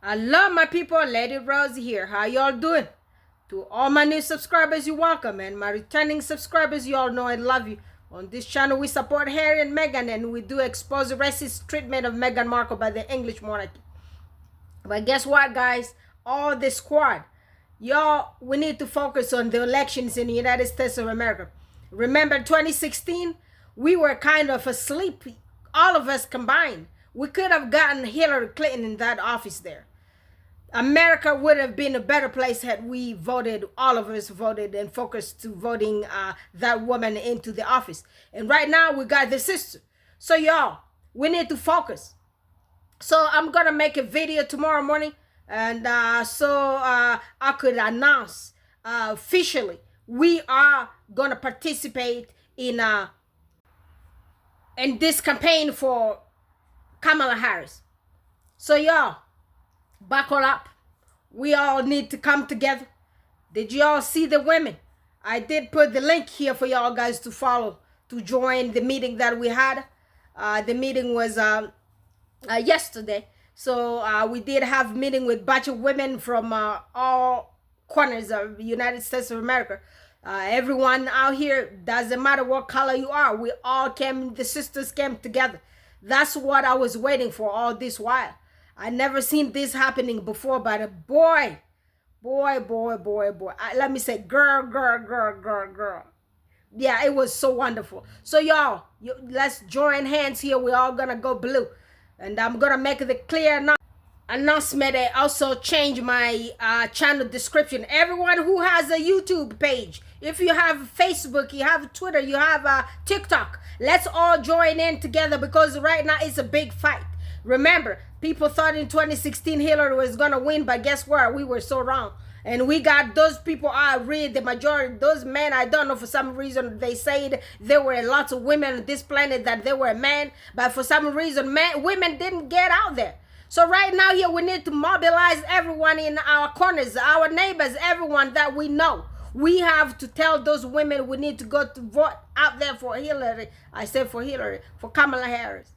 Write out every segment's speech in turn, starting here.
I love my people. Lady Rose here. How y'all doing? To all my new subscribers, you're welcome. And my returning subscribers, you all know I love you. On this channel, we support Harry and Meghan, and we do expose the racist treatment of Meghan Markle by the English monarchy. But guess what, guys? All the squad, y'all, we need to focus on the elections in the United States of America. Remember 2016? We were kind of asleep, all of us combined. We could have gotten Hillary Clinton in that office there. America would have been a better place had we voted, all of us voted and focused to voting that woman into the office. And right now we got the sister. So y'all, we need to focus. So I'm going to make a video tomorrow morning, and so I could announce officially we are going to participate in this campaign for Kamala Harris. So y'all, buckle up. We all need to come together. Did y'all see the women? I did put the link here for y'all guys to follow, to join the meeting that we had. The meeting was yesterday. So we did have a meeting with a bunch of women from all corners of the United States of America. Everyone out here, doesn't matter what color you are, we all came, the sisters came together. That's what I was waiting for all this while. I never seen this happening before, but boy. Let me say, girl. Yeah, it was so wonderful. So y'all, let's join hands here. We're all gonna go blue. And I'm gonna make the clear announcement. I also change my channel description. Everyone who has a YouTube page, if you have Facebook, you have Twitter, you have TikTok, let's all join in together, because right now it's a big fight. Remember, people thought in 2016 Hillary was gonna win, but guess what? We were so wrong. And we got those people, the majority, those men, I don't know, for some reason, they said there were lots of women on this planet that they were men, but for some reason, women didn't get out there. So right now here, we need to mobilize everyone in our corners, our neighbors, everyone that we know. We have to tell those women we need to go to vote out there for Hillary. I said for Hillary, for Kamala Harris.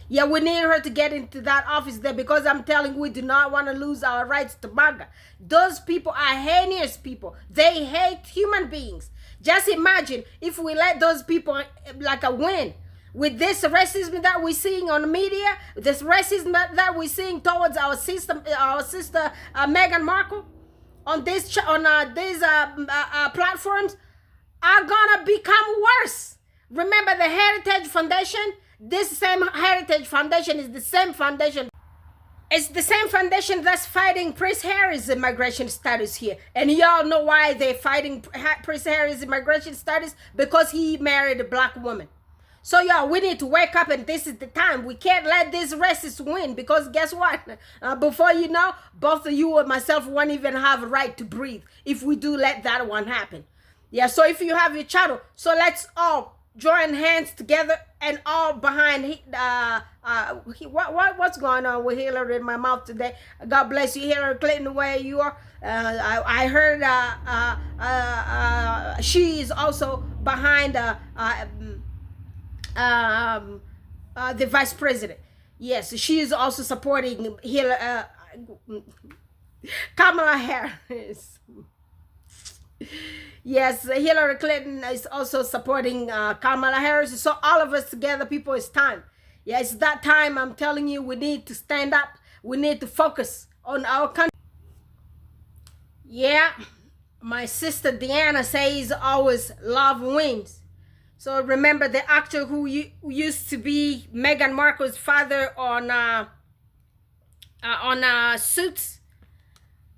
Yeah, we need her to get into that office there, because I'm telling you, we do not want to lose our rights to Maga. Those people are heinous people. They hate human beings. Just imagine if we let those people win. With this racism that we're seeing on the media, this racism that we're seeing towards our sister Meghan Markle on these platforms, are gonna become worse. Remember the Heritage Foundation? This same Heritage Foundation is the same foundation. It's the same foundation that's fighting Prince Harry's immigration status here. And y'all know why they're fighting Prince Harry's immigration status? Because he married a black woman. So y'all, we need to wake up, and this is the time. We can't let these racists win, because guess what? Before you know, both of you and myself won't even have a right to breathe if we do let that one happen. Yeah, so if you have your channel, so let's all join hands together and all behind what's going on with Hillary in my mouth today. God bless you, Hillary Clinton, where you are. I heard she is also behind the vice president. Yes, she is also supporting Kamala Harris. Yes, Hillary Clinton is also supporting Kamala Harris. So all of us together, people, it's time. Yeah, it's that time. I'm telling you, we need to stand up. We need to focus on our country. Yeah, my sister Deanna says always love wins. So remember the actor who used to be Meghan Markle's father on Suits?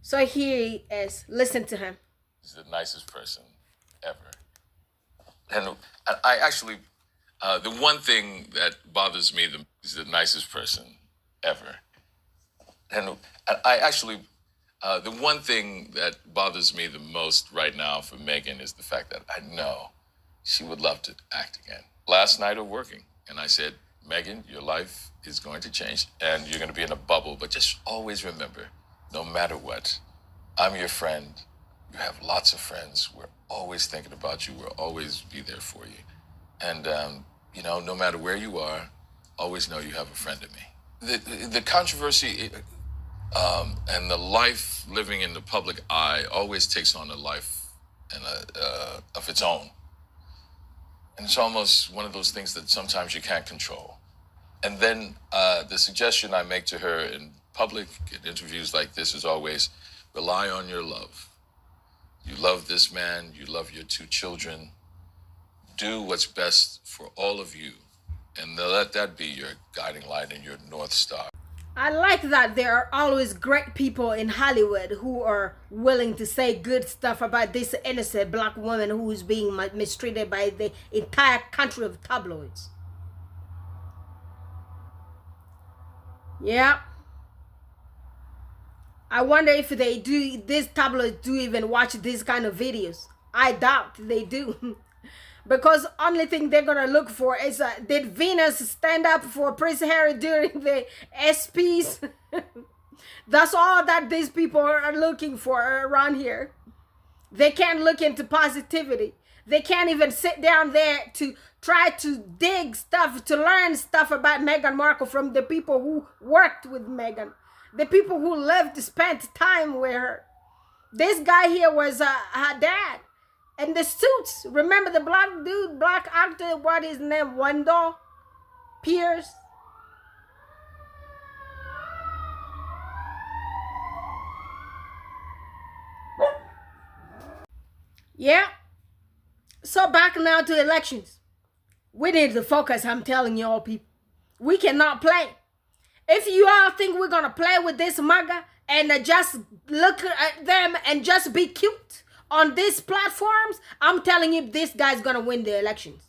So here he is. Listen to him. He's the nicest person ever. And I actually, the one thing that bothers me, he's the nicest person ever. And I actually, the one thing that bothers me the most right now for Meghan is the fact that I know she would love to act again. Last night of working, and I said, Meghan, your life is going to change, and you're going to be in a bubble, but just always remember, no matter what, I'm your friend. You have lots of friends. We're always thinking about you. We'll always be there for you. And, you know, no matter where you are, always know you have a friend in me. The controversy, And the life living in the public eye always takes on a life and of its own. And it's almost one of those things that sometimes you can't control. And then the suggestion I make to her in public in interviews like this is always rely on your love. You love this man, you love your 2 children. Do what's best for all of you. And let that be your guiding light and your North Star. I like that there are always great people in Hollywood who are willing to say good stuff about this innocent black woman who is being mistreated by the entire country of tabloids. Yeah. I wonder if they do, these tabloids do even watch these kind of videos. I doubt they do. Because only thing they're gonna look for is did Venus stand up for Prince Harry during the SPs? That's all that these people are looking for around here. They can't look into positivity. They can't even sit down there to try to dig stuff, to learn stuff about Meghan Markle from the people who worked with Meghan, the people who lived, spent time with her. This guy here was her dad. And the suits, remember the black dude, black actor, what is his name, Wendell Pierce? Yeah. So back now to elections. We need to focus, I'm telling you all people. We cannot play. If you all think we're going to play with this Maga and just look at them and just be cute on these platforms, I'm telling you, this guy's gonna win the elections.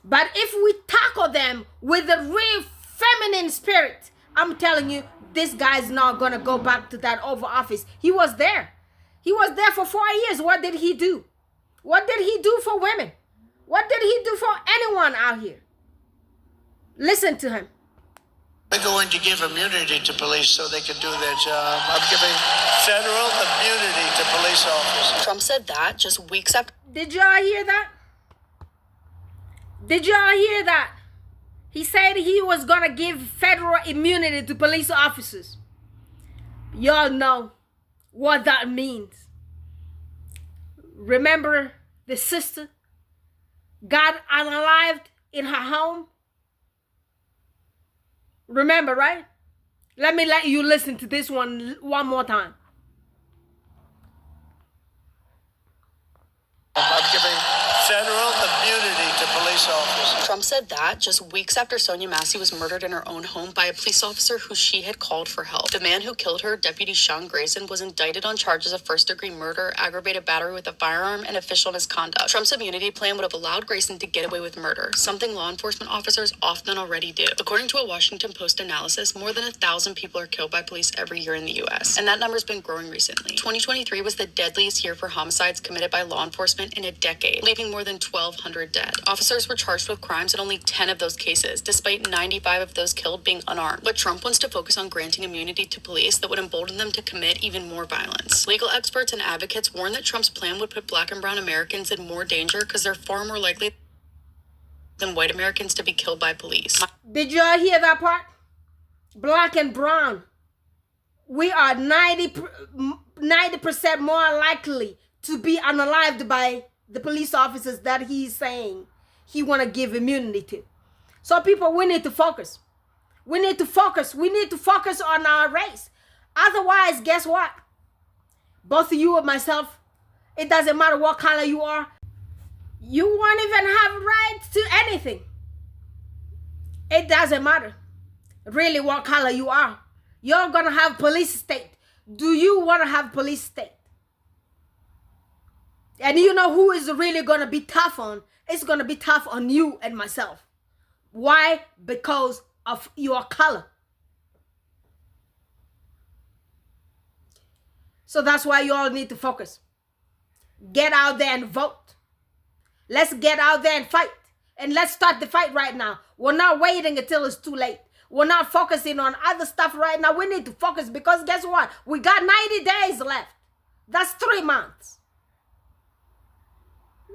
But if we tackle them with a real feminine spirit, I'm telling you, this guy's not gonna go back to that Oval Office. He was there. He was there for 4 years. What did he do? What did he do for women? What did he do for anyone out here? Listen to him. We're going to give immunity to police so they can do their job. I'm giving federal immunity to police officers. Trump said that just weeks after. Did y'all hear that? Did y'all hear that? He said he was going to give federal immunity to police officers. Y'all know what that means. Remember the sister got unalived in her home? Remember, right? Let me let you listen to this one more time. I'm giving federal immunity to police officers. Trump said that just weeks after Sonia Massey was murdered in her own home by a police officer who she had called for help. The man who killed her, Deputy Sean Grayson, was indicted on charges of first-degree murder, aggravated battery with a firearm, and official misconduct. Trump's immunity plan would have allowed Grayson to get away with murder, something law enforcement officers often already do. According to a Washington Post analysis, more than 1,000 people are killed by police every year in the U.S., and that number's been growing recently. 2023 was the deadliest year for homicides committed by law enforcement in a decade, leaving more than 1,200 dead. Officers were charged with crimes in only 10 of those cases, despite 95 of those killed being unarmed. But Trump wants to focus on granting immunity to police that would embolden them to commit even more violence. Legal experts and advocates warn that Trump's plan would put Black and brown Americans in more danger because they're far more likely than white Americans to be killed by police. Did y'all hear that part? Black and brown. We are 90% more likely to be unalived by the police officers that he's saying he want to give immunity to. So people, we need to focus. We need to focus. We need to focus on our race. Otherwise, guess what? Both you and myself, it doesn't matter what color you are. You won't even have right to anything. It doesn't matter really what color you are. You're going to have police state. Do you want to have police state? And you know who is really going to be tough on? It's going to be tough on you and myself. Why? Because of your color. So that's why you all need to focus. Get out there and vote. Let's get out there and fight. And let's start the fight right now. We're not waiting until it's too late. We're not focusing on other stuff right now. We need to focus because guess what? We got 90 days left. That's 3 months.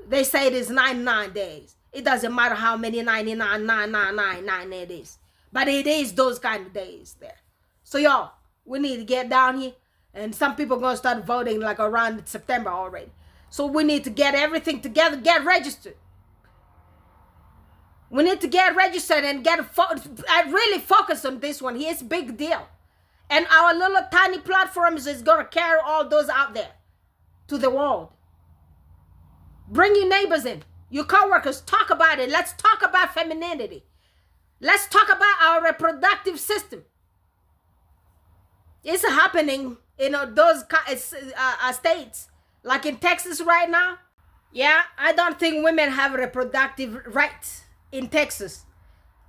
They say it is 99 days. It doesn't matter how many 99, 9999 it is. But it is those kind of days there. So y'all, We need to get down here. And some people are going to start voting like around September already. So we need to get everything together, get registered. We need to get registered and I really focus on this one. It's a big deal. And our little tiny platforms is going to carry all those out there to the world. Bring your neighbors in, your coworkers, talk about it. Let's talk about femininity. Let's talk about our reproductive system. It's happening in those states, like in Texas right now. Yeah, I don't think women have reproductive rights in Texas,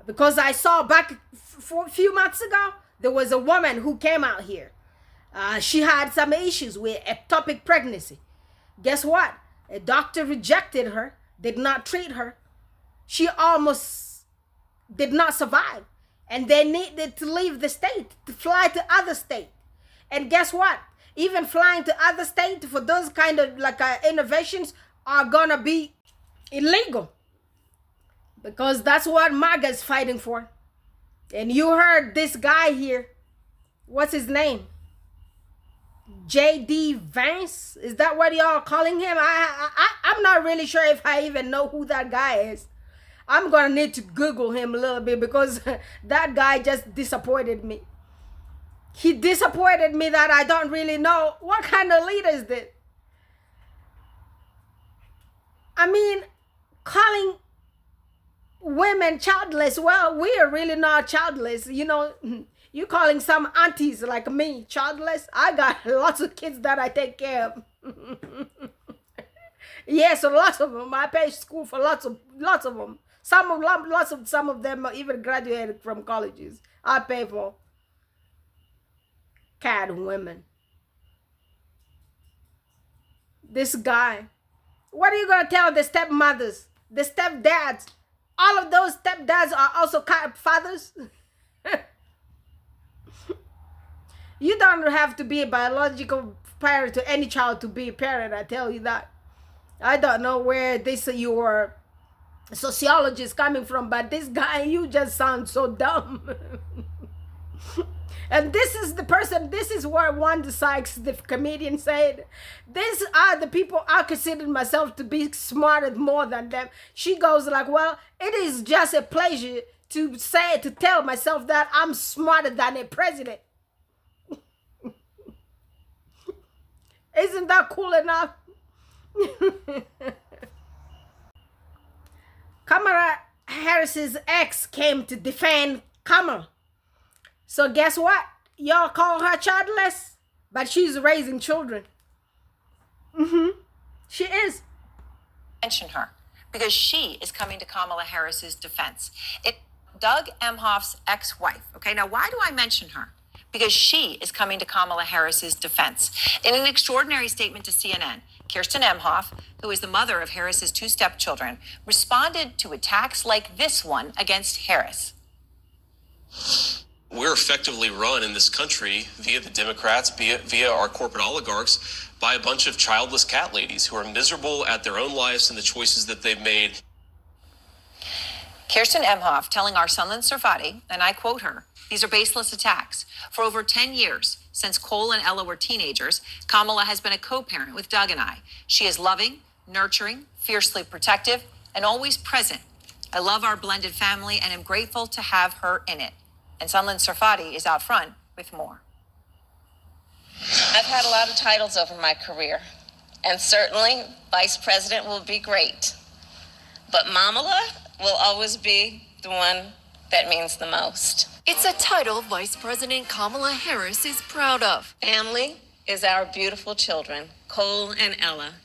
because I saw back a few months ago, there was a woman who came out here. She had some issues with ectopic pregnancy. Guess what? A doctor rejected her, did not treat her. She almost did not survive. And they needed to leave the state to fly to other state. And guess what? Even flying to other state for those kind of innovations are gonna be illegal. Because that's what Maga is fighting for. And you heard this guy here. What's his name? J.D. Vance? Is that what y'all calling him? I'm not really sure if I even know who that guy is. I'm going to need to Google him a little bit, because that guy just disappointed me. He disappointed me that I don't really know what kind of leader is this. I mean, calling women childless. Well, we are really not childless. You know, you calling some aunties like me childless. I got lots of kids that I take care of. Yes, lots of them. I pay school for lots of them. Some of them even graduated from colleges. I pay for. Cat women. This guy. What are you gonna tell the stepmothers, the stepdads? All of those stepdads are also fathers. You don't have to be a biological parent to any child to be a parent, I tell you that. I don't know where this your sociologist coming from, but this guy, you just sound so dumb. And this is the person, this is what Wanda Sykes, the comedian, said. These are the people I consider myself to be smarter more than them. She goes like, well, it is just a pleasure to tell myself that I'm smarter than a president. Isn't that cool enough? Kamala Harris's ex came to defend Kamala. So guess what? Y'all call her childless, but she's raising children. She is. Mention her because she is coming to Kamala Harris's defense. Doug Emhoff's ex-wife. Okay, now why do I mention her? Because she is coming to Kamala Harris's defense. In an extraordinary statement to CNN, Kirsten Emhoff, who is the mother of Harris's two stepchildren, responded to attacks like this one against Harris. We're effectively run in this country via the Democrats, via our corporate oligarchs, by a bunch of childless cat ladies who are miserable at their own lives and the choices that they've made. Kirsten Emhoff telling our Sunland Sarfati, and I quote her, "These are baseless attacks. For over 10 years, since Cole and Ella were teenagers, Kamala has been a co-parent with Doug and I. She is loving, nurturing, fiercely protective, and always present. I love our blended family and am grateful to have her in it." And Sunland Sarfati is out front with more. I've had a lot of titles over my career, and certainly Vice President will be great. But Mamala will always be the one that means the most. It's a title Vice President Kamala Harris is proud of. Family is our beautiful children, Cole and Ella,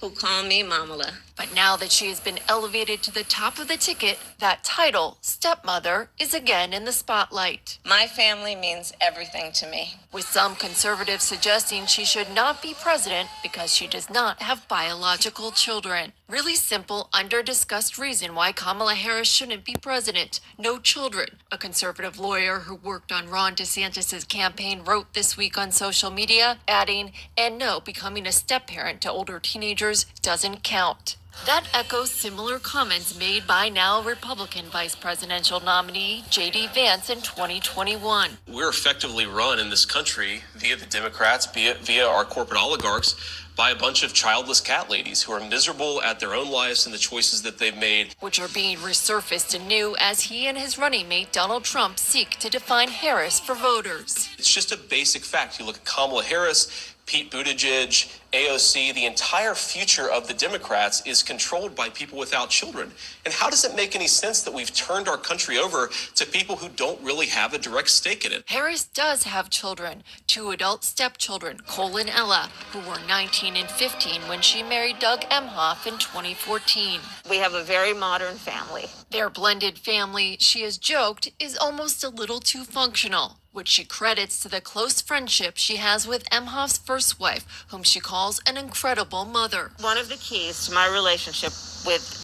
who call me Mamala. But now that she has been elevated to the top of the ticket, that title, stepmother, is again in the spotlight. My family means everything to me. With some conservatives suggesting she should not be president because she does not have biological children. Really simple, under-discussed reason why Kamala Harris shouldn't be president. No children. A conservative lawyer who worked on Ron DeSantis' campaign wrote this week on social media, adding, and no, becoming a step-parent to older teenagers doesn't count. That echoes similar comments made by now Republican vice presidential nominee J.D. Vance in 2021. We're effectively run in this country via the Democrats, via our corporate oligarchs, by a bunch of childless cat ladies who are miserable at their own lives and the choices that they've made, which are being resurfaced anew as he and his running mate Donald Trump seek to define Harris for voters. It's just a basic fact. You look at Kamala Harris, Pete Buttigieg, AOC, the entire future of the Democrats is controlled by people without children. And how does it make any sense that we've turned our country over to people who don't really have a direct stake in it? Harris does have children, 2 adult stepchildren, Cole and Ella, who were 19 and 15 when she married Doug Emhoff in 2014. We have a very modern family. Their blended family, she has joked, is almost a little too functional, which she credits to the close friendship she has with Emhoff's first wife, whom she calls an incredible mother. One of the keys to my relationship with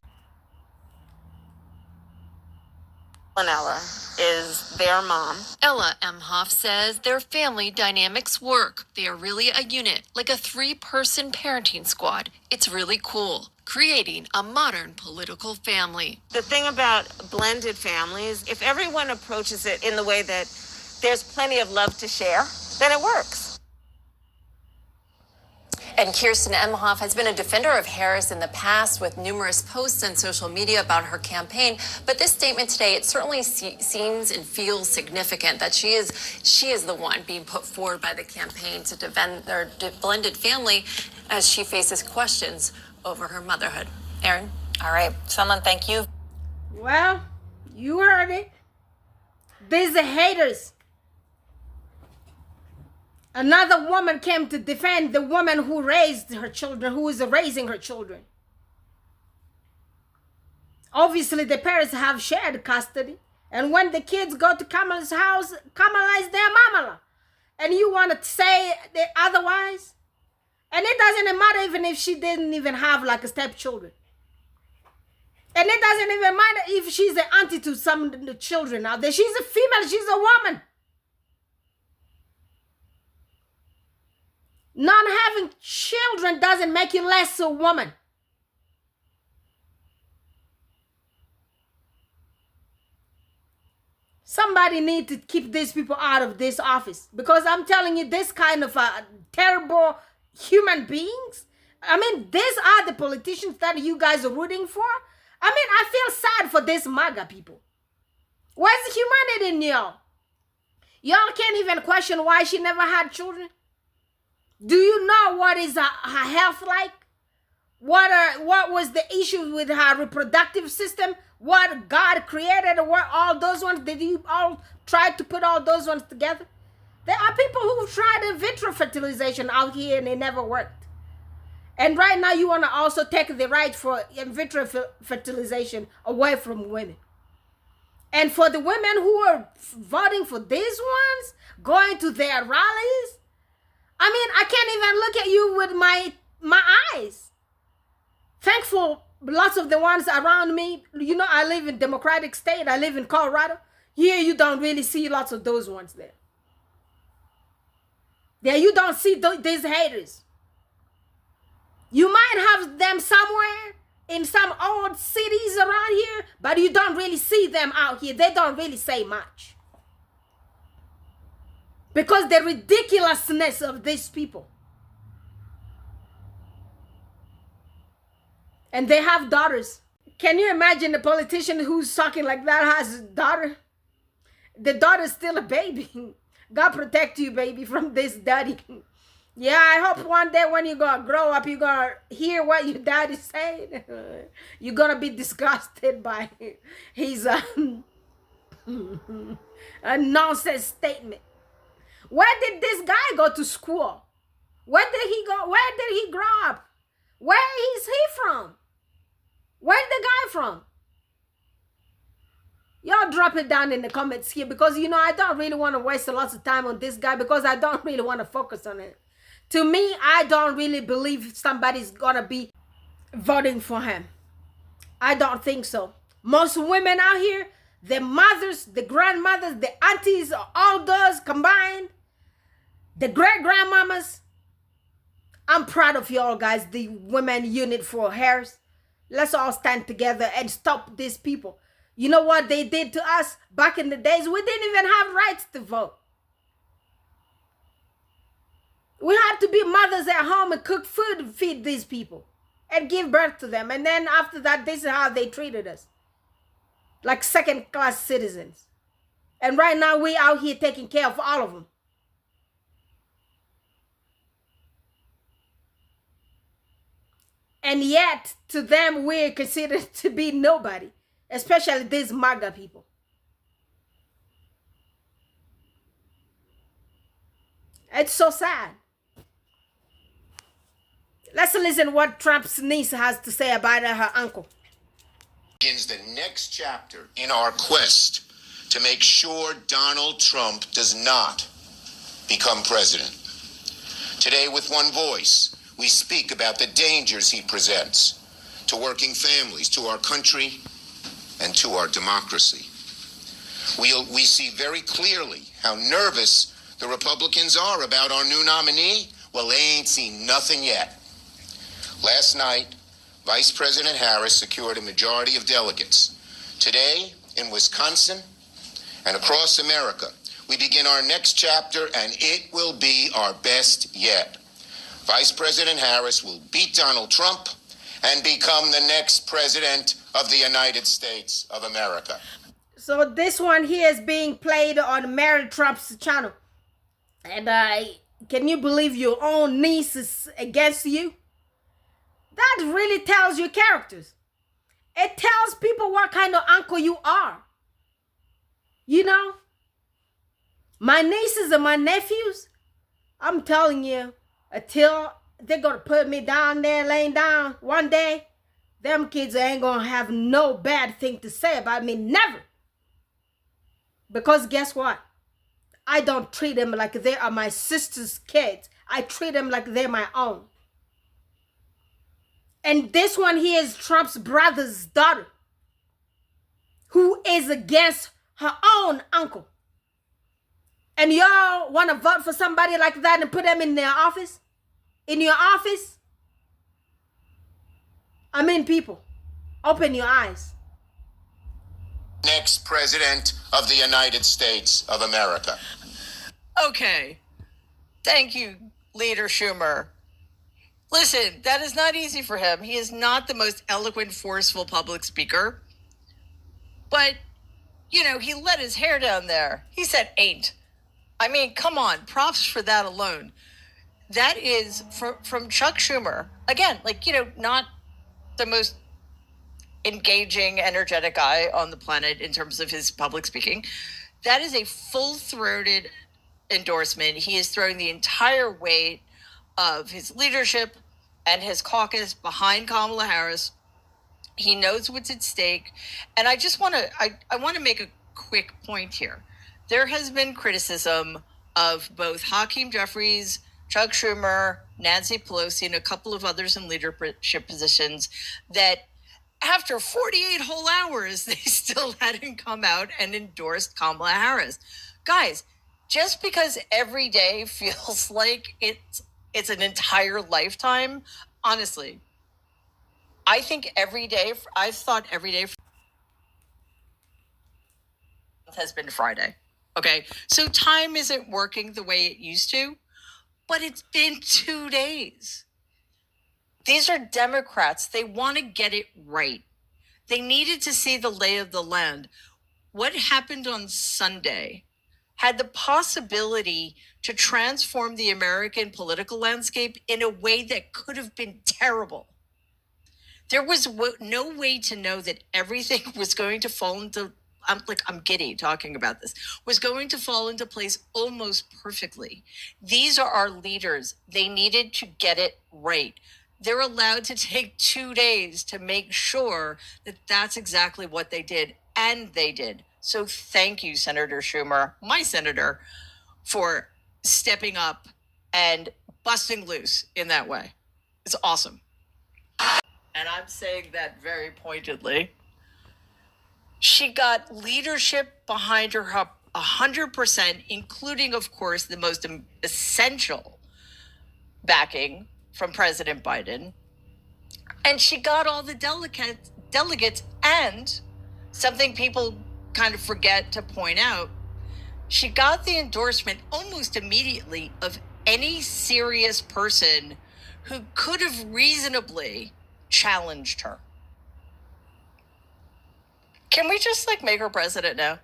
Ella is their mom. Ella Emhoff says their family dynamics work. They are really a unit, like a 3-person parenting squad. It's really cool, creating a modern political family. The thing about blended families, if everyone approaches it in the way that there's plenty of love to share, then it works. And Kirsten Emhoff has been a defender of Harris in the past with numerous posts on social media about her campaign. But this statement today, it certainly seems and feels significant that she is the one being put forward by the campaign to defend their blended family as she faces questions over her motherhood. Erin? All right, someone thank you. Well, you heard it. These are haters. Another woman came to defend the woman who raised her children, who is raising her children. Obviously, the parents have shared custody. And when the kids go to Kamala's house, Kamala is their mama. And you want to say otherwise? And it doesn't matter even if she didn't even have like a stepchildren. And it doesn't even matter if she's an auntie to some of the children out there. She's a female, she's a woman. Not having children doesn't make you less a woman. Somebody need to keep these people out of this office. Because I'm telling you, this kind of terrible human beings. I mean, these are the politicians that you guys are rooting for. I mean, I feel sad for these Maga people. Where's the humanity in y'all? Y'all can't even question why she never had children. Do you know what is her health like? What was the issue with her reproductive system? What God created? What all those ones? Did you all try to put all those ones together? There are people who tried in vitro fertilization out here and it never worked. And right now you want to also take the right for in vitro fertilization away from women. And for the women who are voting for these ones, going to their rallies, I mean, I can't even look at you with my eyes. Thankful, lots of the ones around me, you know, I live in Democratic state. I live in Colorado. Here, you don't really see lots of those ones there. There, you don't see these haters. You might have them somewhere in some old cities around here, but you don't really see them out here. They don't really say much. Because the ridiculousness of these people. And they have daughters. Can you imagine a politician who's talking like that has a daughter? The daughter's still a baby. God protect you, baby, from this daddy. Yeah, I hope one day when you're going to grow up, you're going to hear what your daddy said. You're going to be disgusted by his a nonsense statement. Where did this guy go to school? Where did he go? Where did he grow up? Where is he from? Where's the guy from? Y'all drop it down in the comments here because, you know, I don't really want to waste a lot of time on this guy because I don't really want to focus on it. To me, I don't really believe somebody's going to be voting for him. I don't think so. Most women out here, the mothers, the grandmothers, the aunties, all those combined, the great-grandmamas. I'm proud of y'all guys, the women unit for Harris. Let's all stand together and stop these people. You know what they did to us back in the days? We didn't even have rights to vote. We had to be mothers at home and cook food and feed these people and give birth to them. And then after that, this is how they treated us. Like second-class citizens. And right now, we out here taking care of all of them. And yet, to them, we're considered to be nobody. Especially these Maga people. It's so sad. Let's listen what Trump's niece has to say about her uncle. Begins the next chapter in our quest to make sure Donald Trump does not become president. Today, with one voice, we speak about the dangers he presents to working families, to our country, and to our democracy. We see very clearly how nervous the Republicans are about our new nominee. Well, they ain't seen nothing yet. Last night, Vice President Harris secured a majority of delegates. Today, in Wisconsin and across America, we begin our next chapter, and it will be our best yet. Vice President Harris will beat Donald Trump and become the next president of the United States of America. So this one here is being played on Mary Trump's channel. And can you believe your own niece is against you? That really tells your characters. It tells people what kind of uncle you are. You know? My nieces and my nephews, I'm telling you, until they're going to put me down there laying down one day, them kids ain't going to have no bad thing to say about me. Never. Because guess what? I don't treat them like they are my sister's kids. I treat them like they're my own. And this one here is Trump's brother's daughter, who is against her own uncle. And y'all want to vote for somebody like that and put them in their office? In your office? I mean, people, open your eyes. Next president of the United States of America. Okay. Thank you, Leader Schumer. Listen, that is not easy for him. He is not the most eloquent, forceful public speaker. But, you know, he let his hair down there. He said ain't. I mean, come on. Props for that alone. That is from Chuck Schumer. Again, like, you know, not the most engaging, energetic guy on the planet in terms of his public speaking. That is a full-throated endorsement. He is throwing the entire weight of his leadership and his caucus behind Kamala Harris. He knows what's at stake. And I just want to, I want to make a quick point here. There has been criticism of both Hakeem Jeffries, Chuck Schumer, Nancy Pelosi, and a couple of others in leadership positions that after 48 whole hours, they still hadn't come out and endorsed Kamala Harris. Guys, just because every day feels like it's an entire lifetime, honestly, I think every day, I've thought every day has been Friday. Okay, so time isn't working the way it used to, but it's been 2 days. These are Democrats. They want to get it right. They needed to see the lay of the land. What happened on Sunday had the possibility to transform the American political landscape in a way that could have been terrible. There was no way to know that everything was going to fall into, I'm giddy talking about this, was going to fall into place almost perfectly. These are our leaders. They needed to get it right. They're allowed to take 2 days to make sure that that's exactly what they did, and they did. So thank you, Senator Schumer, my senator, for stepping up and busting loose in that way. It's awesome. And I'm saying that very pointedly. She got leadership behind her 100%, including, of course, the most essential backing from President Biden. And she got all the delegates, and something people kind of forget to point out, she got the endorsement almost immediately of any serious person who could have reasonably challenged her. Can we just make her president now?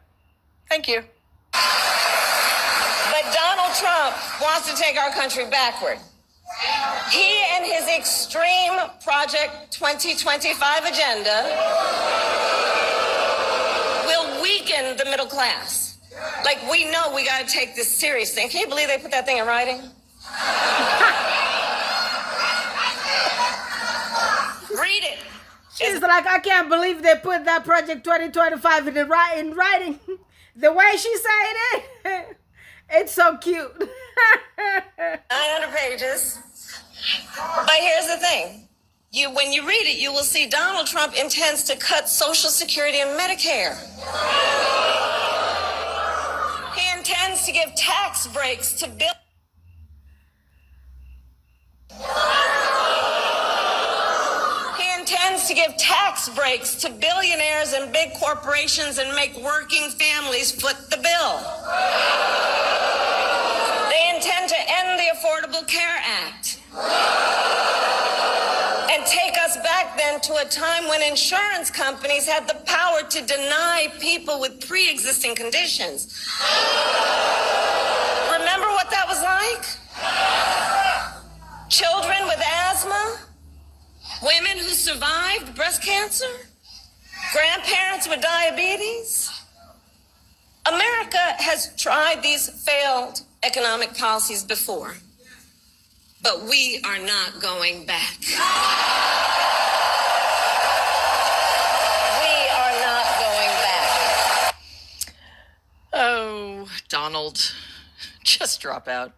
Thank you. But Donald Trump wants to take our country backward. He and his extreme Project 2025 agenda will weaken the middle class. We know we got to take this seriously. Can you believe they put that thing in writing? Read it. She's like, I can't believe they put that Project 2025 in writing. The way she said it, it's so cute. 900 pages. But here's the thing. When you read it, you will see Donald Trump intends to cut Social Security and Medicare. He intends to give tax breaks to billionaires and big corporations and make working families foot the bill. They intend to end the Affordable Care Act and take us back then to a time when insurance companies had the power to deny people with pre-existing conditions. Remember what that was like? Children with asthma, women who survived breast cancer, grandparents with diabetes. America has tried these failed economic policies before, but we are not going back. We are not going back. Oh, Donald, just drop out.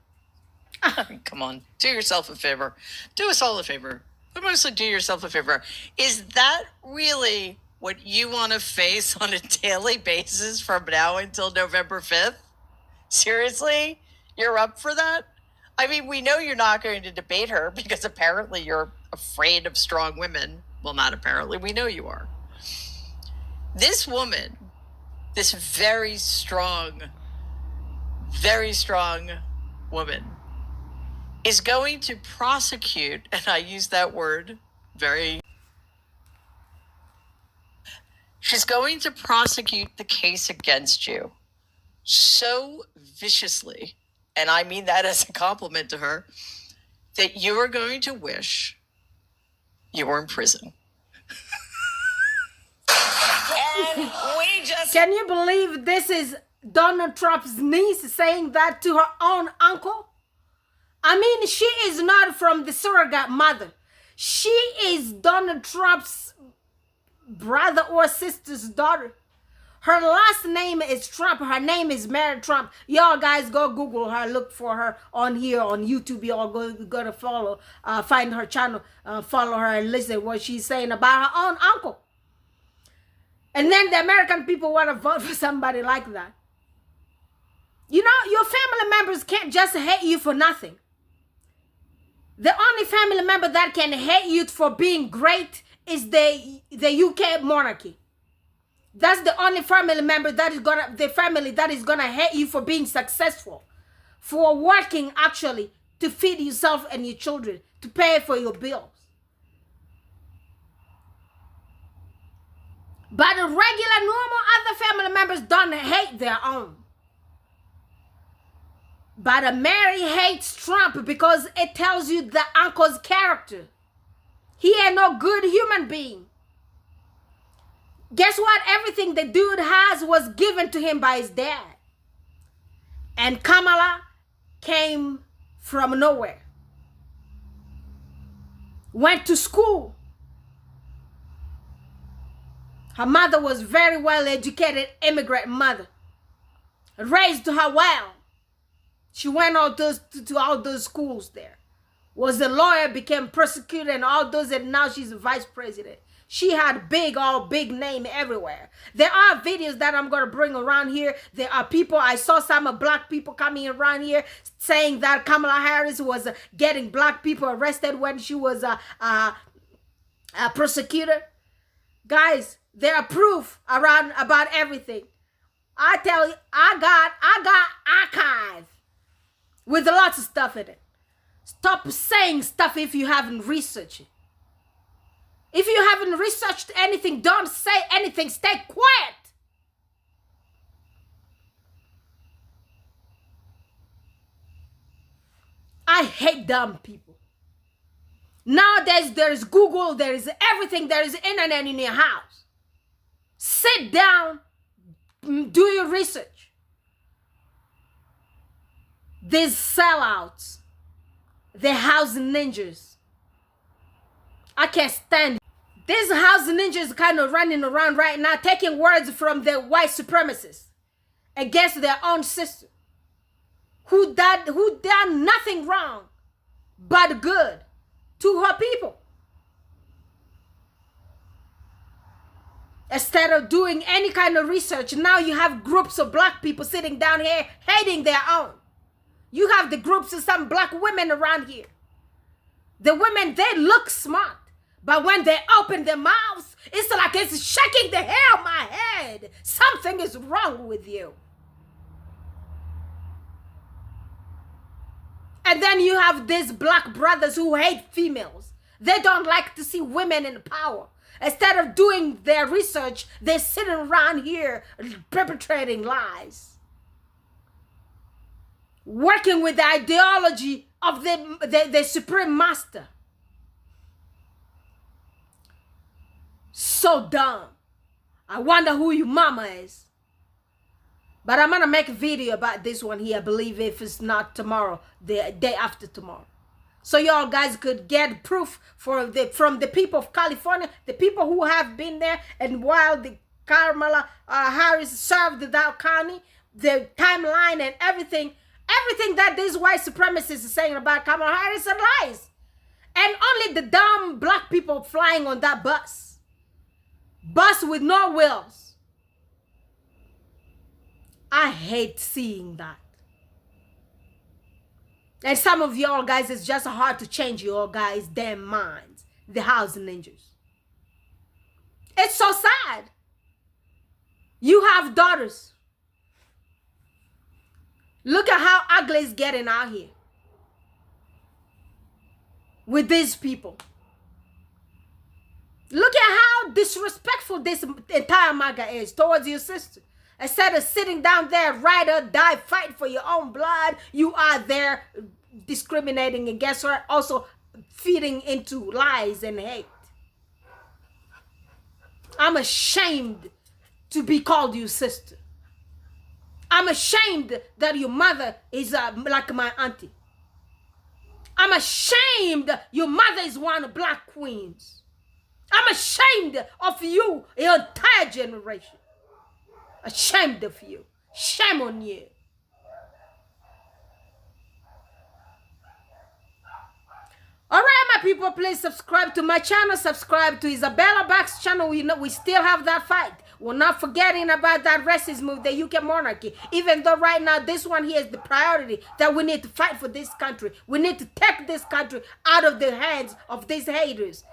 Come on, do yourself a favor. Do us all a favor. But mostly do yourself a favor. Is that really what you want to face on a daily basis from now until November 5th? Seriously? You're up for that? I mean, we know you're not going to debate her because apparently you're afraid of strong women. Well, not apparently. We know you are. This woman, this very strong woman, is going to prosecute, and I use that word she's going to prosecute the case against you so viciously, and I mean that as a compliment to her, that you are going to wish you were in prison. And we just... Can you believe this is Donald Trump's niece saying that to her own uncle? I mean, she is not from the surrogate mother. She is Donald Trump's brother or sister's daughter. Her last name is Trump. Her name is Mary Trump. Y'all guys go Google her, look for her on here on YouTube. Y'all go to follow, find her channel, follow her and listen what she's saying about her own uncle. And then the American people want to vote for somebody like that. You know, your family members can't just hate you for nothing. The only family member that can hate you for being great is the UK monarchy. That's the only family member that is gonna hate you for being successful, for working actually to feed yourself and your children, to pay for your bills. But the regular, normal other family members don't hate their own. But Mary hates Trump because it tells you the uncle's character. He ain't no good human being. Guess what? Everything the dude has was given to him by his dad. And Kamala came from nowhere. Went to school. Her mother was very well educated immigrant mother. Raised her well. She went to all those schools there. Was a lawyer, became prosecutor and all those, and now she's a vice president. She had big name everywhere. There are videos that I'm going to bring around here. There are people, I saw some black people coming around here saying that Kamala Harris was getting black people arrested when she was prosecutor. Guys, there are proof around about everything. I tell you, I got archive with lots of stuff in it. Stop saying stuff if you haven't researched it. If you haven't researched anything, don't say anything. Stay quiet. I hate dumb people. Nowadays, there's Google, there is everything, there is internet in your house. Sit down, do your research. These sellouts, the house ninjas. I can't stand it. These house ninjas kind of running around right now, taking words from the white supremacists against their own sister, who done nothing wrong but good to her people. Instead of doing any kind of research, now you have groups of black people sitting down here hating their own. You have the groups of some black women around here. The women, they look smart, but when they open their mouths, it's like it's shaking the hair on my head. Something is wrong with you. And then you have these black brothers who hate females. They don't like to see women in power. Instead of doing their research, they're sitting around here perpetrating lies. Working with the ideology of the supreme master. So dumb. I wonder who your mama is. But I'm gonna make a video about this one here. I believe if it's not tomorrow, the day after tomorrow. So y'all guys could get proof from the people of California, the people who have been there, and while the Kamala Harris served that county, the timeline and everything that these white supremacists are saying about Kamala Harris are lies. And only the dumb black people flying on that bus with no wheels. I hate seeing that. And some of y'all guys, it's just hard to change your guys' damn minds. The house ninjas. It's so sad. You have daughters. Look at how ugly it's getting out here with these people. Look at how disrespectful this entire Maga is towards your sister. Instead of sitting down there, ride or die, fight for your own blood, you are there discriminating against her, also feeding into lies and hate. I'm ashamed to be called your sister. I'm ashamed that your mother is like my auntie. I'm ashamed your mother is one of black queens. I'm ashamed of you, your entire generation. Ashamed of you. Shame on you. All right, my people, please subscribe to my channel. Subscribe to Isabella Back's channel. We still have that fight. We're not forgetting about that racism of the UK monarchy. Even though right now this one here is the priority that we need to fight for this country. We need to take this country out of the hands of these haters.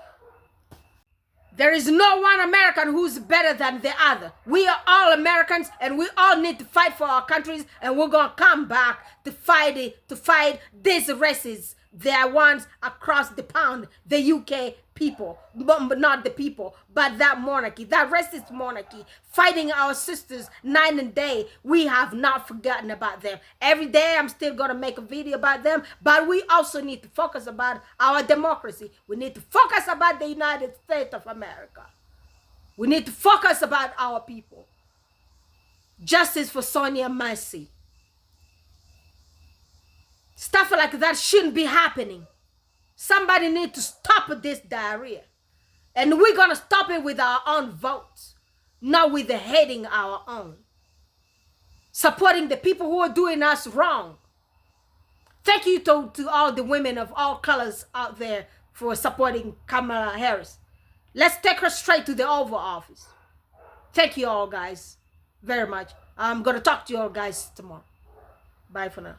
There is no one American who's better than the other. We are all Americans, and we all need to fight for our countries, and we're going to come back to fight these races. They are ones across the pond, the UK people, but not the people, but that monarchy, that racist monarchy, fighting our sisters night and day. We have not forgotten about them. Every day I'm still going to make a video about them, but we also need to focus about our democracy. We need to focus about the United States of America. We need to focus about our people. Justice for Sonia Massey. Stuff like that shouldn't be happening. Somebody needs to stop this diarrhea. And we're going to stop it with our own votes, not with the hating our own. Supporting the people who are doing us wrong. Thank you to all the women of all colors out there for supporting Kamala Harris. Let's take her straight to the Oval Office. Thank you all guys very much. I'm going to talk to you all guys tomorrow. Bye for now.